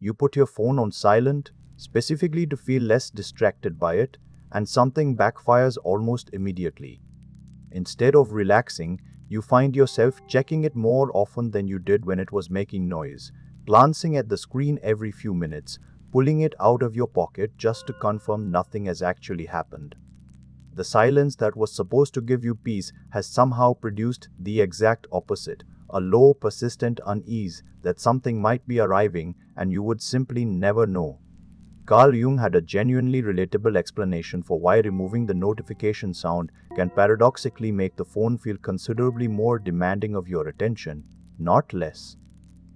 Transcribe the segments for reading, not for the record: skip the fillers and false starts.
You put your phone on silent, specifically to feel less distracted by it, and something backfires almost immediately. Instead of relaxing, you find yourself checking it more often than you did when it was making noise, glancing at the screen every few minutes, pulling it out of your pocket just to confirm nothing has actually happened. The silence that was supposed to give you peace has somehow produced the exact opposite, a low, persistent unease that something might be arriving and you would simply never know. Carl Jung had a genuinely relatable explanation for why removing the notification sound can paradoxically make the phone feel considerably more demanding of your attention, not less.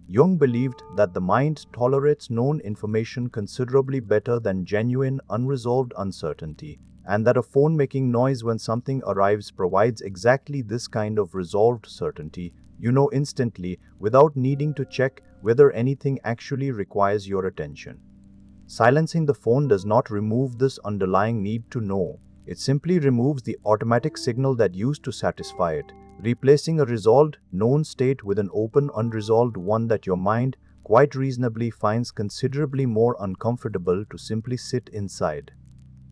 Jung believed that the mind tolerates known information considerably better than genuine, unresolved uncertainty, and that a phone making noise when something arrives provides exactly this kind of resolved certainty, you know instantly, without needing to check whether anything actually requires your attention. Silencing the phone does not remove this underlying need to know. It simply removes the automatic signal that used to satisfy it, replacing a resolved, known state with an open, unresolved one that your mind, quite reasonably, finds considerably more uncomfortable to simply sit inside.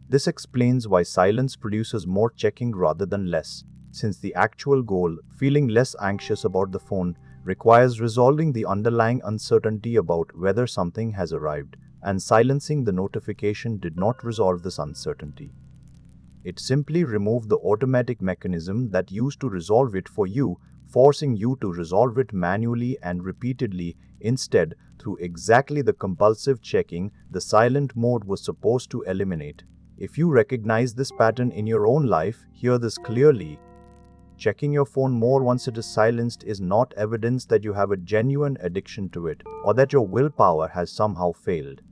This explains why silence produces more checking rather than less, since the actual goal, feeling less anxious about the phone, requires resolving the underlying uncertainty about whether something has arrived, and silencing the notification did not resolve this uncertainty. It simply removed the automatic mechanism that used to resolve it for you, forcing you to resolve it manually and repeatedly instead through exactly the compulsive checking the silent mode was supposed to eliminate. If you recognize this pattern in your own life, hear this clearly. Checking your phone more once it is silenced is not evidence that you have a genuine addiction to it or that your willpower has somehow failed.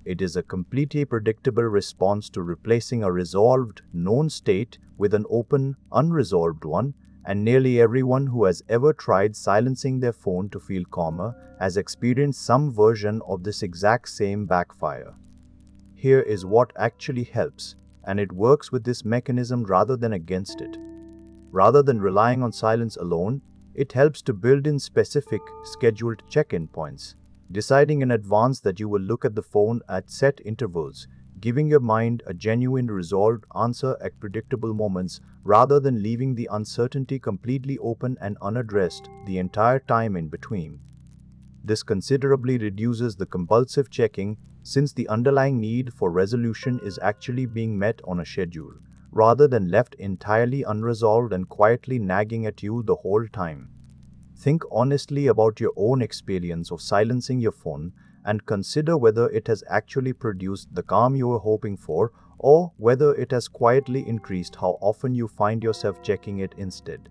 It is a completely predictable response to replacing a resolved, known state with an open, unresolved one, and nearly everyone who has ever tried silencing their phone to feel calmer has experienced some version of this exact same backfire. Here is what actually helps, and it works with this mechanism rather than against it. Rather than relying on silence alone, it helps to build in specific, scheduled check-in points. Deciding in advance that you will look at the phone at set intervals, giving your mind a genuine resolved answer at predictable moments rather than leaving the uncertainty completely open and unaddressed the entire time in between. This considerably reduces the compulsive checking since the underlying need for resolution is actually being met on a schedule, rather than left entirely unresolved and quietly nagging at you the whole time. Think honestly about your own experience of silencing your phone and consider whether it has actually produced the calm you were hoping for or whether it has quietly increased how often you find yourself checking it instead.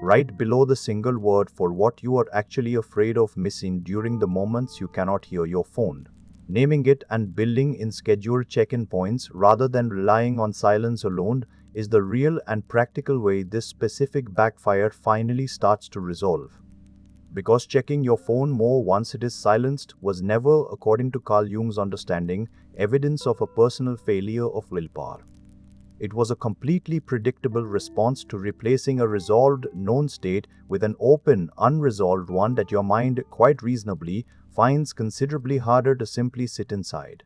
Write below the single word for what you are actually afraid of missing during the moments you cannot hear your phone. Naming it and building in scheduled check-in points rather than relying on silence alone is the real and practical way this specific backfire finally starts to resolve. Because checking your phone more once it is silenced was never, according to Carl Jung's understanding, evidence of a personal failure of willpower. It was a completely predictable response to replacing a resolved, known state with an open, unresolved one that your mind, quite reasonably, finds considerably harder to simply sit inside.